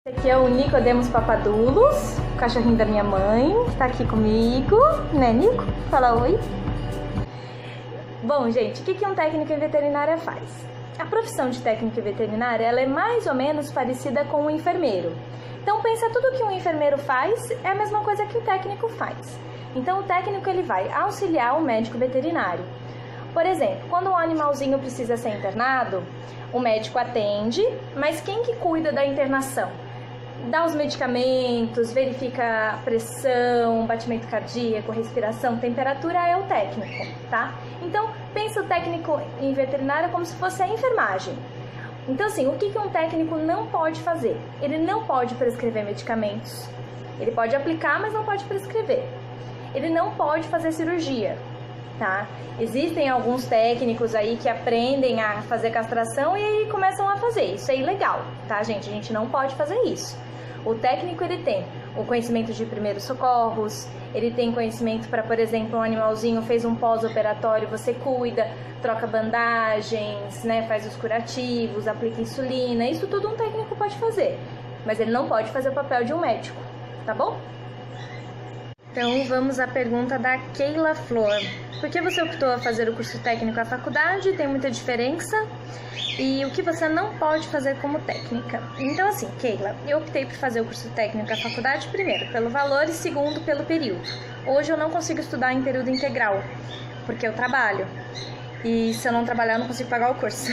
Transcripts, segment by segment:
Esse aqui é o Nicodemos Papadoulos, o cachorrinho da minha mãe, que tá aqui comigo, né, Nico? Fala oi. Bom, gente, o que um técnico em veterinária faz? A profissão de técnico em veterinária, ela é mais ou menos parecida com um enfermeiro. Então, pensa, tudo que um enfermeiro faz é a mesma coisa que o técnico faz. Então, o técnico ele vai auxiliar o médico veterinário. Por exemplo, quando um animalzinho precisa ser internado, o médico atende, mas quem que cuida da internação? Dá os medicamentos, verifica a pressão, batimento cardíaco, respiração, temperatura, é o técnico, tá? Então, pensa o técnico em veterinária como se fosse a enfermagem. Então, assim, o que um técnico não pode fazer? Ele não pode prescrever medicamentos. Ele pode aplicar, mas não pode prescrever. Ele não pode fazer cirurgia, tá? Existem alguns técnicos aí que aprendem a fazer castração e aí começam a fazer. Isso é ilegal, tá, gente? A gente não pode fazer isso. O técnico, ele tem o conhecimento de primeiros socorros, ele tem conhecimento para, por exemplo, um animalzinho fez um pós-operatório, você cuida, troca bandagens, né, faz os curativos, aplica insulina, isso tudo um técnico pode fazer, mas ele não pode fazer o papel de um médico, tá bom? Então, vamos à pergunta da Keila Flor. Por que você optou a fazer o curso técnico à faculdade? Tem muita diferença? E o que você não pode fazer como técnica? Então, assim, Keila, eu optei por fazer o curso técnico à faculdade, primeiro, pelo valor e segundo, pelo período. Hoje eu não consigo estudar em período integral, porque eu trabalho. E se eu não trabalhar, eu não consigo pagar o curso.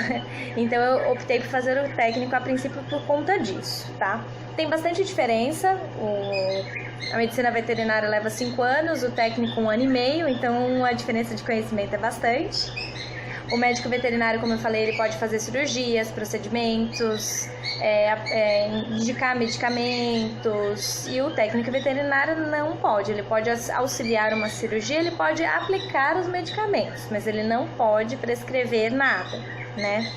Então, eu optei por fazer o técnico a princípio por conta disso, tá? Tem bastante diferença. A medicina veterinária leva 5 anos, o técnico 1 ano e meio, então a diferença de conhecimento é bastante. O médico veterinário, como eu falei, ele pode fazer cirurgias, procedimentos, indicar medicamentos, e o técnico veterinário não pode. Ele pode auxiliar uma cirurgia, ele pode aplicar os medicamentos, mas ele não pode prescrever nada, né?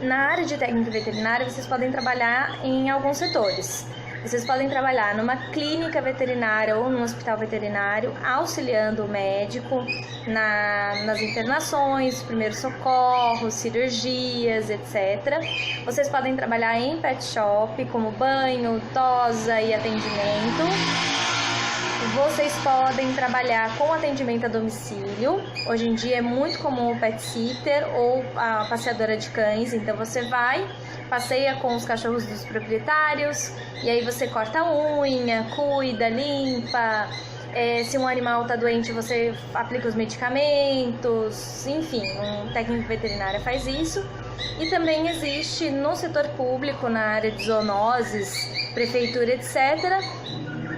Na área de técnico veterinário, vocês podem trabalhar em alguns setores. Vocês podem trabalhar numa clínica veterinária ou num hospital veterinário, auxiliando o médico nas internações, primeiros socorros, cirurgias, etc. Vocês podem trabalhar em pet shop, como banho, tosa e atendimento. Vocês podem trabalhar com atendimento a domicílio. Hoje em dia é muito comum o pet sitter ou a passeadora de cães, então você vai, passeia com os cachorros dos proprietários e aí você corta a unha, cuida, limpa. Se um animal está doente, você aplica os medicamentos, enfim, um técnico veterinário faz isso. E também existe no setor público, na área de zoonoses, prefeitura, etc.,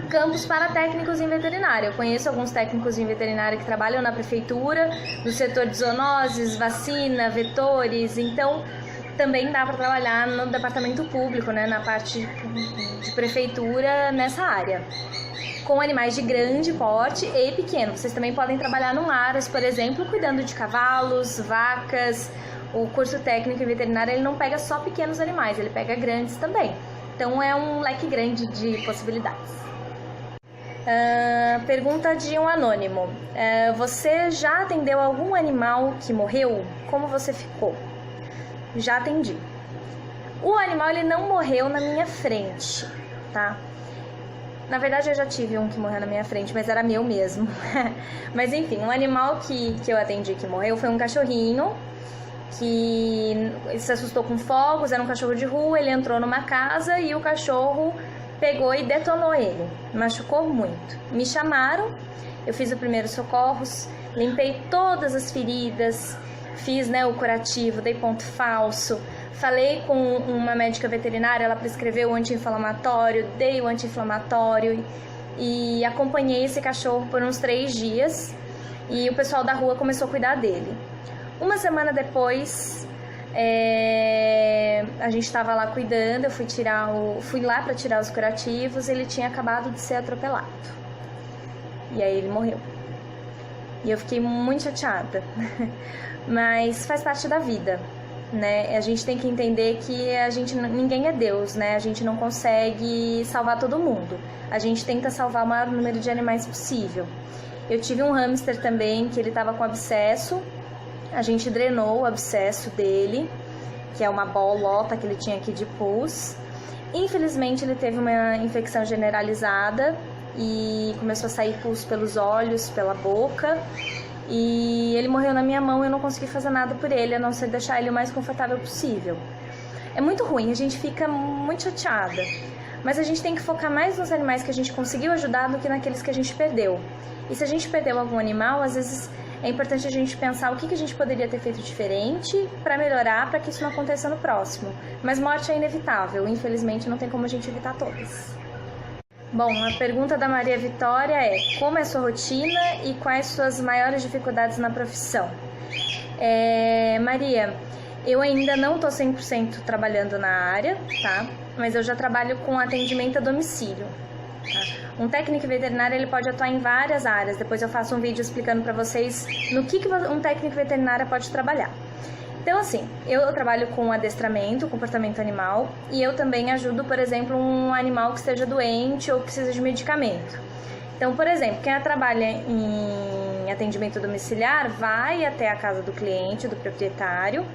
campos para técnicos em veterinária. Eu conheço alguns técnicos em veterinária que trabalham na prefeitura, no setor de zoonoses, vacina, vetores, então também dá para trabalhar no departamento público, né, na parte de prefeitura, nessa área. Com animais de grande porte e pequeno. Vocês também podem trabalhar no aras, por exemplo, cuidando de cavalos, vacas. O curso técnico em veterinária, ele não pega só pequenos animais, ele pega grandes também. Então é um leque grande de possibilidades. Pergunta de um anônimo. Você já atendeu algum animal que morreu? Como você ficou? Já atendi. O animal, ele não morreu na minha frente, tá? Na verdade, eu já tive um que morreu na minha frente, mas era meu mesmo. Mas enfim, um animal que eu atendi que morreu foi um cachorrinho que se assustou com fogos, era um cachorro de rua, ele entrou numa casa e o cachorro pegou e detonou ele, machucou muito. Me chamaram, eu fiz o primeiro socorros, limpei todas as feridas, fiz, né, o curativo, dei ponto falso, falei com uma médica veterinária, ela prescreveu o anti-inflamatório, dei o anti-inflamatório e acompanhei esse cachorro por uns 3 dias e o pessoal da rua começou a cuidar dele. Uma semana depois, a gente estava lá cuidando, eu fui lá para tirar os curativos, ele tinha acabado de ser atropelado. E aí ele morreu. E eu fiquei muito chateada. Mas faz parte da vida, né? A gente tem que entender que ninguém é Deus, né? A gente não consegue salvar todo mundo. A gente tenta salvar o maior número de animais possível. Eu tive um hamster também que ele estava com abscesso. A gente drenou o abscesso dele que é uma bolota que ele tinha aqui de pus. Infelizmente ele teve uma infecção generalizada e começou a sair pus pelos olhos, pela boca, e ele morreu na minha mão e eu não consegui fazer nada por ele, a não ser deixar ele o mais confortável possível. É muito ruim, a gente fica muito chateada, mas a gente tem que focar mais nos animais que a gente conseguiu ajudar do que naqueles que a gente perdeu. E se a gente perdeu algum animal, às vezes é importante a gente pensar o que a gente poderia ter feito diferente para melhorar, para que isso não aconteça no próximo. Mas morte é inevitável, infelizmente não tem como a gente evitar todas. Bom, a pergunta da Maria Vitória é: como é a sua rotina e quais suas maiores dificuldades na profissão? Maria, eu ainda não estou 100% trabalhando na área, tá? Mas eu já trabalho com atendimento a domicílio. Tá? Um técnico veterinário ele pode atuar em várias áreas. Depois eu faço um vídeo explicando para vocês no que um técnico veterinário pode trabalhar. Então, assim, eu trabalho com adestramento, comportamento animal, e eu também ajudo, por exemplo, um animal que esteja doente ou precisa de medicamento. Então, por exemplo, quem trabalha em atendimento domiciliar vai até a casa do cliente, do proprietário,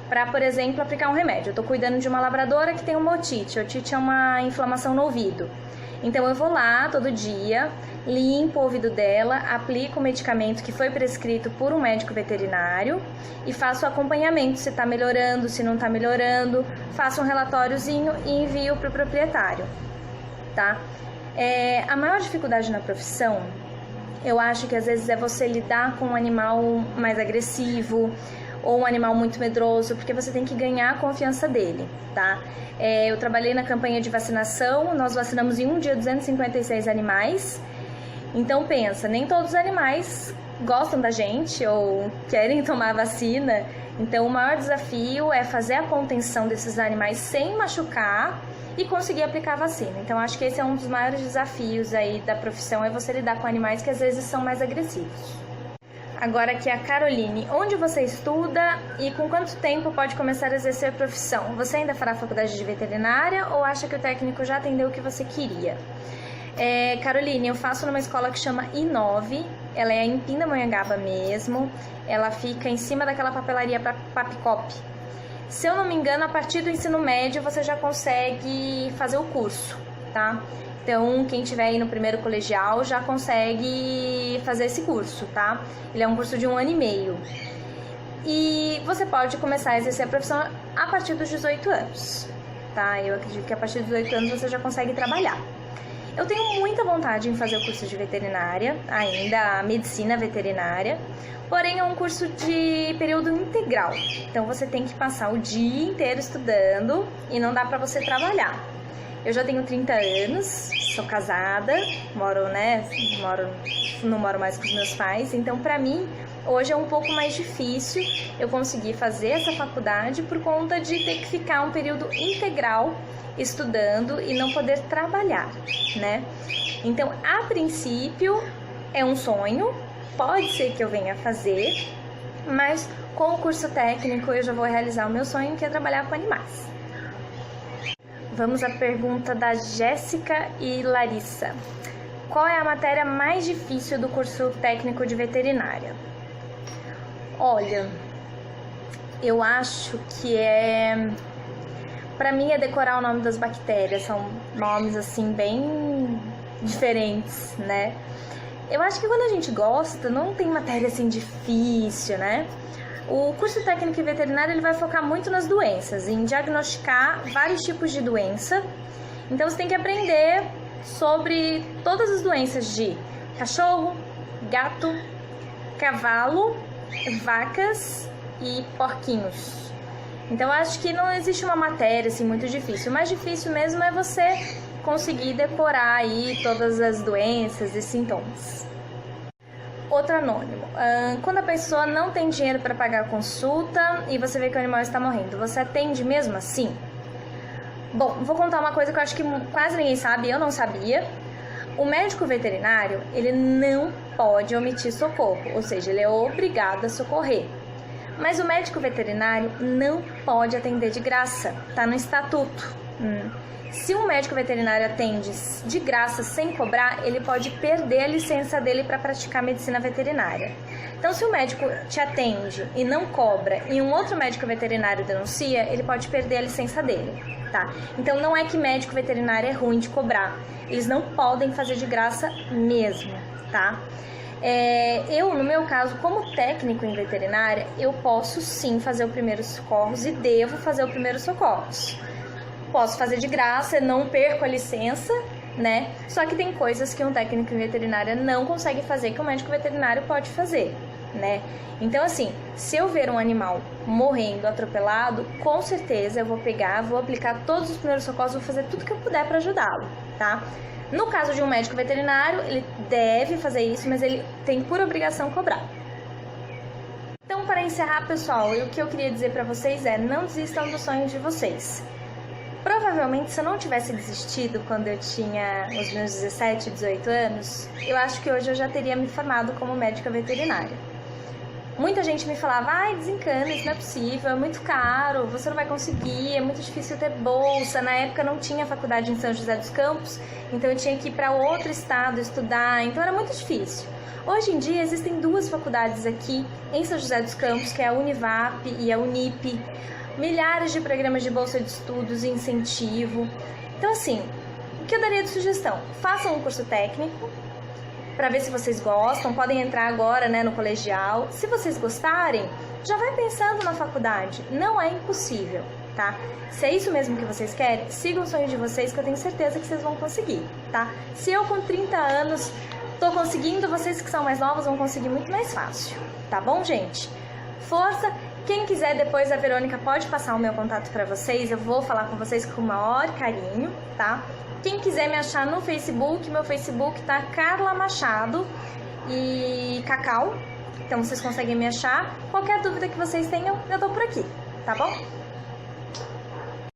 para, por exemplo, aplicar um remédio. Eu estou cuidando de uma labradora que tem uma otite. A otite é uma inflamação no ouvido. Então eu vou lá todo dia, limpo o ouvido dela, aplico o medicamento que foi prescrito por um médico veterinário e faço o acompanhamento, se está melhorando, se não está melhorando, faço um relatóriozinho e envio para o proprietário, tá? A maior dificuldade na profissão, eu acho que às vezes é você lidar com um animal mais agressivo, ou um animal muito medroso, porque você tem que ganhar a confiança dele, tá? Eu trabalhei na campanha de vacinação, nós vacinamos em um dia 256 animais, então pensa, nem todos os animais gostam da gente ou querem tomar a vacina, então o maior desafio é fazer a contenção desses animais sem machucar e conseguir aplicar a vacina. Então acho que esse é um dos maiores desafios aí da profissão, é você lidar com animais que às vezes são mais agressivos. Agora aqui a Caroline, onde você estuda e com quanto tempo pode começar a exercer a profissão? Você ainda fará faculdade de veterinária ou acha que o técnico já atendeu o que você queria? Caroline, eu faço numa escola que chama I9, ela é em Pindamonhangaba mesmo, ela fica em cima daquela papelaria Papicop. Se eu não me engano, a partir do ensino médio você já consegue fazer o curso, tá? Então, quem estiver aí no primeiro colegial já consegue fazer esse curso, tá? Ele é um curso de 1 ano e meio. E você pode começar a exercer a profissão a partir dos 18 anos, tá? Eu acredito que a partir dos 18 anos você já consegue trabalhar. Eu tenho muita vontade em fazer o curso de veterinária, ainda a medicina veterinária, porém é um curso de período integral. Então, você tem que passar o dia inteiro estudando e não dá pra você trabalhar. Eu já tenho 30 anos, sou casada, não moro mais com os meus pais, então pra mim hoje é um pouco mais difícil eu conseguir fazer essa faculdade por conta de ter que ficar um período integral estudando e não poder trabalhar, né? Então, a princípio, é um sonho, pode ser que eu venha fazer, mas com o curso técnico eu já vou realizar o meu sonho, que é trabalhar com animais. Vamos à pergunta da Jéssica e Larissa. Qual é a matéria mais difícil do curso técnico de veterinária? Olha, eu acho que pra mim é decorar o nome das bactérias, são nomes assim bem diferentes, né? Eu acho que quando a gente gosta, não tem matéria assim difícil, né? O curso técnico em veterinário ele vai focar muito nas doenças, em diagnosticar vários tipos de doença. Então você tem que aprender sobre todas as doenças de cachorro, gato, cavalo, vacas e porquinhos. Então eu acho que não existe uma matéria assim muito difícil. O mais difícil mesmo é você conseguir decorar aí todas as doenças e sintomas. Outro anônimo. Quando a pessoa não tem dinheiro para pagar a consulta e você vê que o animal está morrendo, você atende mesmo assim? Bom, vou contar uma coisa que eu acho que quase ninguém sabe, eu não sabia. O médico veterinário, ele não pode omitir socorro, ou seja, ele é obrigado a socorrer. Mas o médico veterinário não pode atender de graça, tá no estatuto, Se um médico veterinário atende de graça sem cobrar, ele pode perder a licença dele para praticar medicina veterinária. Então, se o médico te atende e não cobra e um outro médico veterinário denuncia, ele pode perder a licença dele, tá? Então, não é que médico veterinário é ruim de cobrar. Eles não podem fazer de graça mesmo, tá? Eu, no meu caso, como técnico em veterinária, eu posso sim fazer o primeiros socorros e devo fazer o primeiros socorros. Posso fazer de graça, não perco a licença, né? Só que tem coisas que um técnico em veterinária não consegue fazer que um médico veterinário pode fazer, né? Então, assim, se eu ver um animal morrendo, atropelado, com certeza eu vou pegar, vou aplicar todos os primeiros socorros, vou fazer tudo que eu puder para ajudá-lo, tá? No caso de um médico veterinário, ele deve fazer isso, mas ele tem por obrigação cobrar. Então, para encerrar, pessoal, o que eu queria dizer para vocês é: não desistam dos sonhos de vocês. Provavelmente, se eu não tivesse desistido quando eu tinha os meus 17, 18 anos, eu acho que hoje eu já teria me formado como médica veterinária. Muita gente me falava: ai, desencana, isso não é possível, é muito caro, você não vai conseguir, é muito difícil ter bolsa. Na época não tinha faculdade em São José dos Campos, então eu tinha que ir para outro estado estudar, então era muito difícil. Hoje em dia existem duas faculdades aqui em São José dos Campos, que é a Univap e a Unip. Milhares de programas de bolsa de estudos e incentivo. Então, assim, o que eu daria de sugestão? Façam um curso técnico para ver se vocês gostam. Podem entrar agora, né, no colegial. Se vocês gostarem, já vai pensando na faculdade. Não é impossível, tá? Se é isso mesmo que vocês querem, sigam o sonho de vocês, que eu tenho certeza que vocês vão conseguir, tá? Se eu com 30 anos tô conseguindo, vocês que são mais novos vão conseguir muito mais fácil, tá bom, gente? Força! Quem quiser, depois a Verônica pode passar o meu contato para vocês, eu vou falar com vocês com o maior carinho, tá? Quem quiser me achar no Facebook, meu Facebook tá Carla Machado e Cacau, então vocês conseguem me achar. Qualquer dúvida que vocês tenham, eu tô por aqui, tá bom?